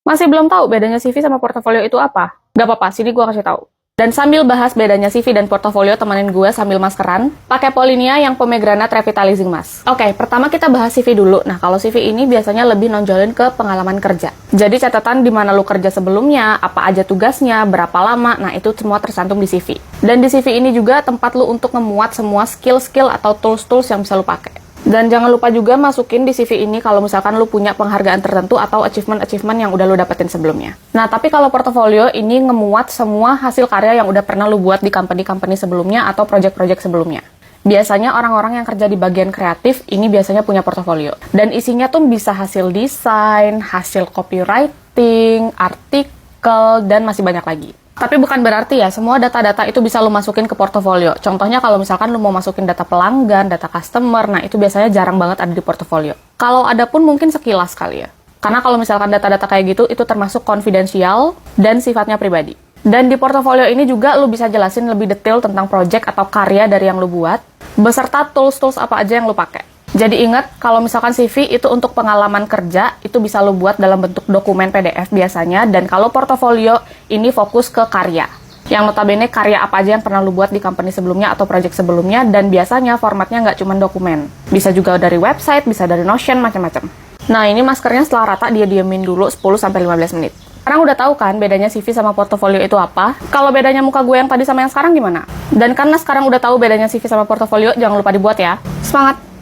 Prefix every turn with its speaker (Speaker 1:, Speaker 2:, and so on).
Speaker 1: Masih belum tahu bedanya CV sama portofolio itu apa? Gak apa-apa, sini gue kasih tahu. Dan sambil bahas bedanya CV dan portofolio, temenin gue sambil maskeran, pakai Polinia yang Pomegranate Revitalizing Mask. Oke, pertama kita bahas CV dulu. Nah, kalau CV ini biasanya lebih nonjolin ke pengalaman kerja. Jadi catatan di mana lu kerja sebelumnya, apa aja tugasnya, berapa lama, nah itu semua tercantum di CV. Dan di CV ini juga tempat lu untuk memuat semua skill-skill atau tools-tools yang bisa lu pakai. Dan jangan lupa juga masukin di CV ini kalau misalkan lu punya penghargaan tertentu atau achievement-achievement yang udah lu dapetin sebelumnya. Nah, tapi kalau portofolio ini ngemuat semua hasil karya yang udah pernah lu buat di company-company sebelumnya atau project-project sebelumnya. Biasanya orang-orang yang kerja di bagian kreatif ini biasanya punya portofolio. Dan isinya tuh bisa hasil desain, hasil copywriting, artikel, dan masih banyak lagi. Tapi bukan berarti ya, semua data-data itu bisa lu masukin ke portofolio. Contohnya kalau misalkan lu mau masukin data pelanggan, data customer, nah itu biasanya jarang banget ada di portofolio. Kalau ada pun mungkin sekilas kali ya. Karena kalau misalkan data-data kayak gitu, itu termasuk konfidensial dan sifatnya pribadi. Dan di portofolio ini juga lu bisa jelasin lebih detail tentang project atau karya dari yang lu buat, beserta tools-tools apa aja yang lu pakai. Jadi ingat, kalau misalkan CV itu untuk pengalaman kerja, itu bisa lo buat dalam bentuk dokumen PDF biasanya, dan kalau portofolio, ini fokus ke karya. Yang notabene karya apa aja yang pernah lo buat di company sebelumnya atau project sebelumnya, dan biasanya formatnya nggak cuma dokumen. Bisa juga dari website, bisa dari Notion, macam-macam. Nah, ini maskernya setelah rata dia diemin dulu 10-15 menit. Sekarang udah tahu kan bedanya CV sama portofolio itu apa? Kalau bedanya muka gue yang tadi sama yang sekarang gimana? Dan karena sekarang udah tahu bedanya CV sama portofolio, jangan lupa dibuat ya. Semangat!